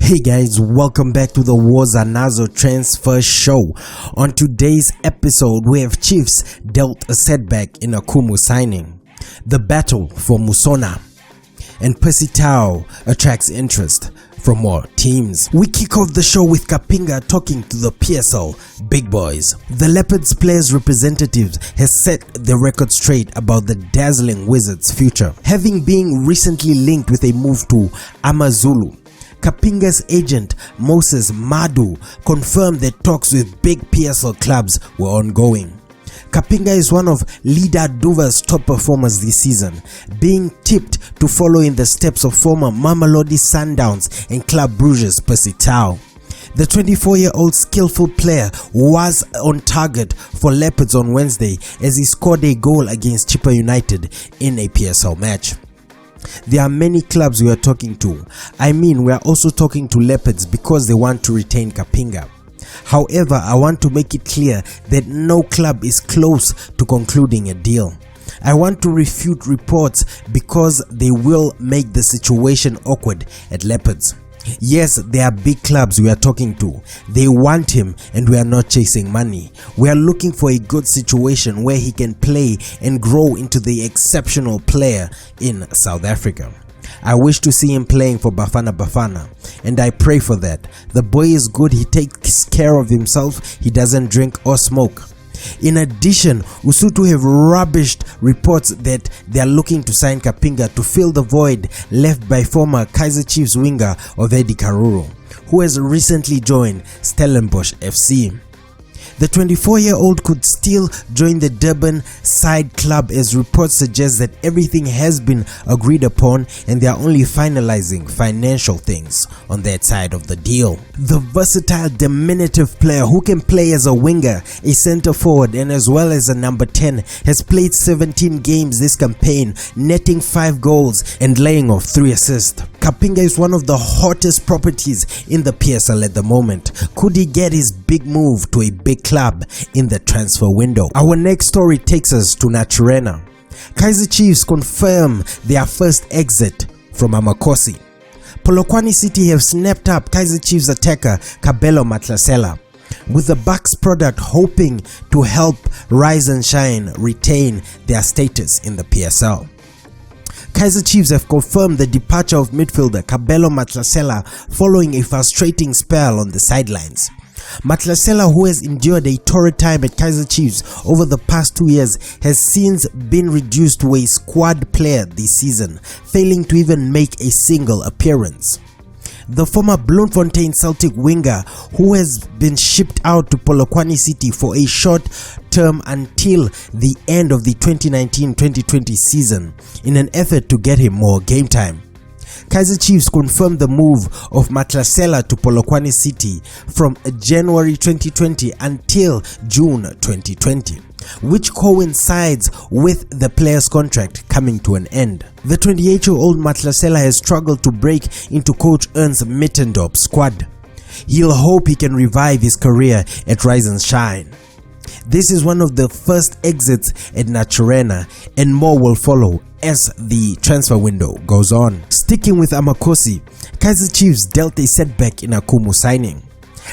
Hey guys, welcome back to the Musona Transfer Show. On today's episode, we have Chiefs dealt a setback in Akumu signing, the battle for Musona, and Percy Tau attracts interest from more teams. We kick off the show with Kapinga talking to the PSL big boys. The Leopards players representatives has set the record straight about the dazzling Wizards' future, having been recently linked with a move to Amazulu. Kapinga's agent Moses Madu confirmed that talks with big PSL clubs were ongoing. Kapinga is one of Leader Duva's top performers this season, being tipped to follow in the steps of former Mamelodi Sundowns and Club Brugge's Percy Tau. The 24-year-old skillful player was on target for Leopards on Wednesday as he scored a goal against Chippa United in a PSL match. There are many clubs we are talking to. We are also talking to Leopards because they want to retain Kapinga. However, I want to make it clear that no club is close to concluding a deal. I want to refute reports because they will make the situation awkward at Leopards. Yes, there are big clubs we are talking to. They want him and we are not chasing money. We are looking for a good situation where he can play and grow into the exceptional player in South Africa. I wish to see him playing for Bafana and I pray for that. The boy is good, he takes care of himself, he doesn't drink or smoke. In addition, Usutu have rubbished reports that they are looking to sign Kapinga to fill the void left by former Kaizer Chiefs winger Ovedi Karuru, who has recently joined Stellenbosch FC. The 24-year-old could still join the Durban side club as reports suggest that everything has been agreed upon and they are only finalizing financial things on that side of the deal. The versatile diminutive player who can play as a winger, a centre forward and as well as a number 10 has played 17 games this campaign, netting 5 goals and laying off 3 assists. Kapinga is one of the hottest properties in the PSL at the moment. Could he get his big move to a big club in the transfer window? Our next story takes us to Naturena. Kaizer Chiefs confirm their first exit from Amakosi. Polokwane City have snapped up Kaizer Chiefs attacker Kabelo Mahlasela, with the Bucks product hoping to help Rise and Shine retain their status in the PSL. Kaizer Chiefs have confirmed the departure of midfielder Kabelo Mahlasela following a frustrating spell on the sidelines. Mahlasela, who has endured a torrid time at Kaizer Chiefs over the past 2 years, has since been reduced to a squad player this season, failing to even make a single appearance. The former Bloemfontein Celtic winger, who has been shipped out to Polokwane City for a short term until the end of the 2019-2020 season in an effort to get him more game time. Kaizer Chiefs confirmed the move of Mahlasela to Polokwane City from January 2020 until June 2020, which coincides with the player's contract coming to an end. The 28-year-old Mahlasela has struggled to break into Coach Ernst Mittendorp's squad. He'll hope he can revive his career at Rise and Shine. This is one of the first exits at Naturena and more will follow as the transfer window goes on. Sticking with Amakosi, Kaizer Chiefs dealt a setback in Akumu signing.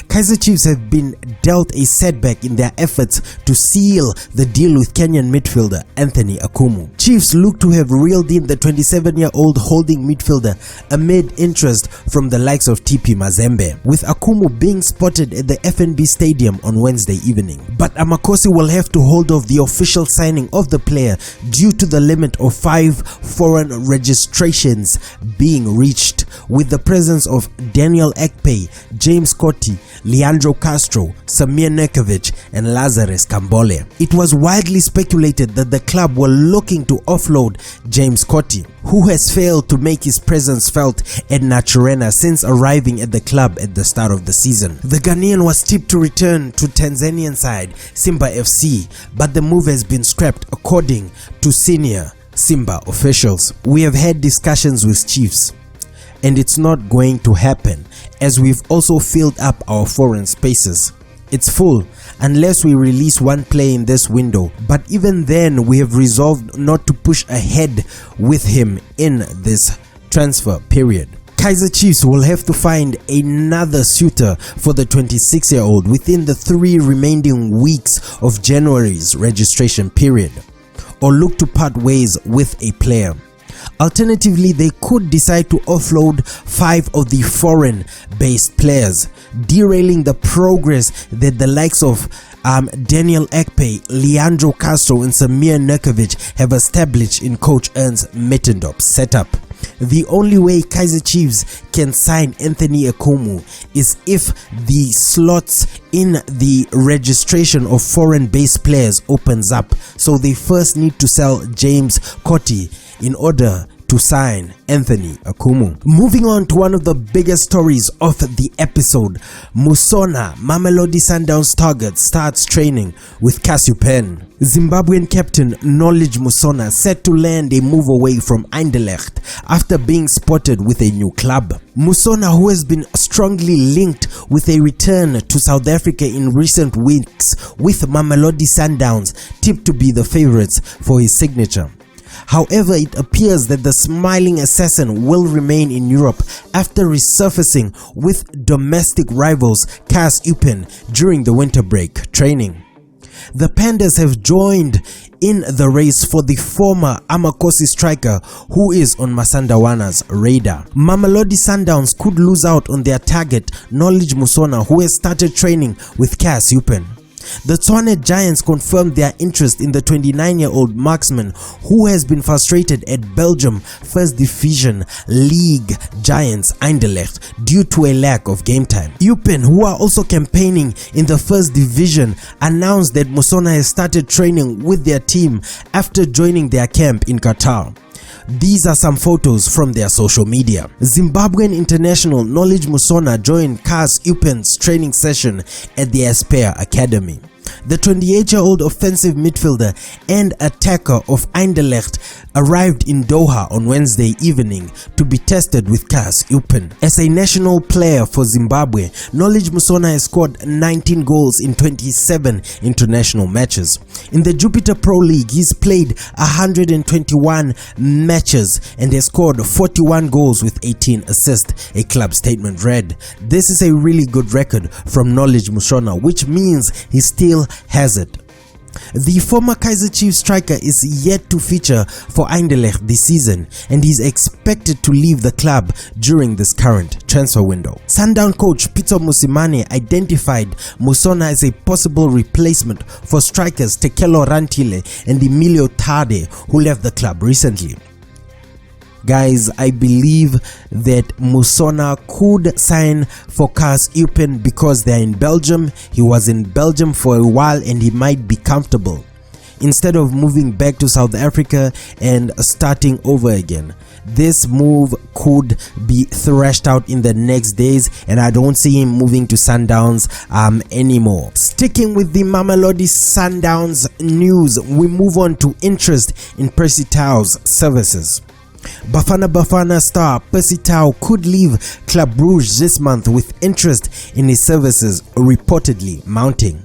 Kaizer Chiefs have been dealt a setback in their efforts to seal the deal with Kenyan midfielder Anthony Akumu. Chiefs look to have reeled in the 27-year-old holding midfielder amid interest from the likes of TP Mazembe, with Akumu being spotted at the FNB Stadium on Wednesday evening. But Amakosi will have to hold off the official signing of the player due to the limit of 5 foreign registrations being reached, with the presence of Daniel Ekpe, James Cotti, Leandro Castro, Samir Nekovic and Lazarus Kambole. It was widely speculated that the club were looking to offload James Cotti, who has failed to make his presence felt at Naturena since arriving at the club at the start of the season. The Ghanaian was tipped to return to Tanzanian side Simba FC, but the move has been scrapped according to senior Simba officials. We have had discussions with Chiefs and it's not going to happen, as we've also filled up our foreign spaces. It's full unless we release one player in this window, but even then we have resolved not to push ahead with him in this transfer period. Kaizer Chiefs will have to find another suitor for the 26-year-old within the 3 remaining weeks of January's registration period, or look to part ways with a player. Alternatively, they could decide to offload 5 of the foreign-based players, derailing the progress that the likes of Daniel Ekpe, Leandro Castro and Samir Nurkovic have established in Coach Ernst Mittendorf's setup. The only way Kaizer Chiefs can sign Anthony Akumu is if the slots in the registration of foreign-based players opens up, so they first need to sell James Cotti in order to sign Anthony Akumu. Moving on to one of the biggest stories of the episode, Musona, Mamelodi Sundowns target, starts training with Eupen. Zimbabwean captain Knowledge Musona set to land a move away from Anderlecht after being spotted with a new club. Musona, who has been strongly linked with a return to South Africa in recent weeks with Mamelodi Sundowns, tipped to be the favourites for his signature. However, it appears that the smiling assassin will remain in Europe after resurfacing with domestic rivals Eupen during the winter break training. The Pandas have joined in the race for the former Amakosi striker who is on Masandawana's radar. Mamelodi Sundowns could lose out on their target Knowledge Musona, who has started training with Eupen. The Tshwane Giants confirmed their interest in the 29-year-old marksman who has been frustrated at Belgium First Division League giants Anderlecht due to a lack of game time. Eupen, who are also campaigning in the First Division, announced that Musona has started training with their team after joining their camp in Qatar. These are some photos from their social media. Zimbabwean international Knowledge Musona joined Eupen's training session at the Aspire Academy. The 28-year-old offensive midfielder and attacker of Anderlecht arrived in Doha on Wednesday evening to be tested with Eupen. As a national player for Zimbabwe, Knowledge Musona has scored 19 goals in 27 international matches. In the Jupiter Pro League, he's played 121 matches and has scored 41 goals with 18 assists, a club statement read. This is a really good record from Knowledge Musona, which means he still has it. The former Kaizer Chiefs striker is yet to feature for Anderlecht this season, and he's expected to leave the club during this current transfer window. Sundown coach Peter Musimane identified Musona as a possible replacement for strikers Tekelo Rantile and Emilio Tade, who left the club recently. Guys, I believe that Musona could sign for Eupen because they're in Belgium. He was in Belgium for a while and he might be comfortable instead of moving back to South Africa and starting over again. This move could be thrashed out in the next days, and I don't see him moving to Sundowns anymore. Sticking with the Mamelodi Sundowns news, we move on to interest in Percy Tau's services. Bafana star Percy Tau could leave Club Brugge this month with interest in his services reportedly mounting.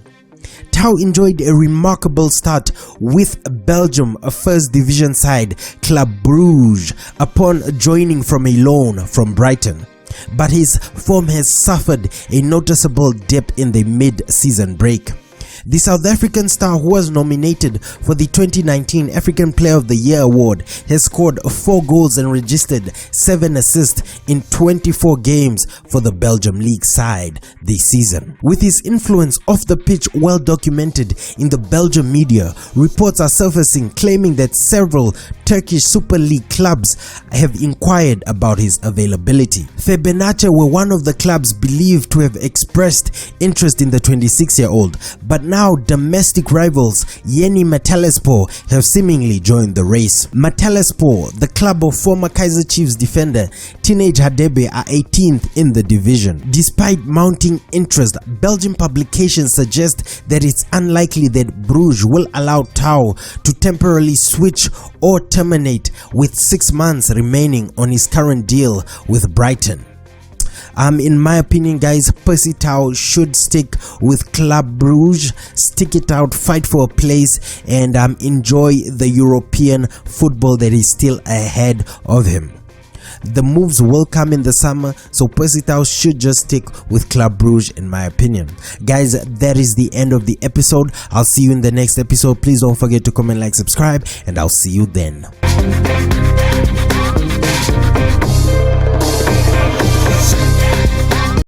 Tau enjoyed a remarkable start with Belgium First Division side Club Brugge upon joining from a loan from Brighton, but his form has suffered a noticeable dip in the mid-season break. The South African star, who was nominated for the 2019 African Player of the Year award, has scored 4 goals and registered 7 assists in 24 games for the Belgium League side this season. With his influence off the pitch well documented in the Belgian media, reports are surfacing claiming that several Turkish Super League clubs have inquired about his availability. Fenerbahçe were one of the clubs believed to have expressed interest in the 26-year-old, but now domestic rivals Yeni Malatyaspor have seemingly joined the race. Malatyaspor, the club of former Kaizer Chiefs defender Teenage Hadebe, are 18th in the division. Despite mounting interest, Belgian publications suggest that it's unlikely that Brugge will allow Tau to temporarily switch or terminate with 6 months remaining on his current deal with Brighton. In my opinion, guys, Percy Tau should stick with Club Brugge, stick it out, fight for a place, and enjoy the European football that is still ahead of him. The moves will come in the summer, so Percy Tau should just stick with Club Brugge in my opinion. Guys, that is the end of the episode. I'll see you in the next episode. Please don't forget to comment, like, subscribe, and I'll see you then.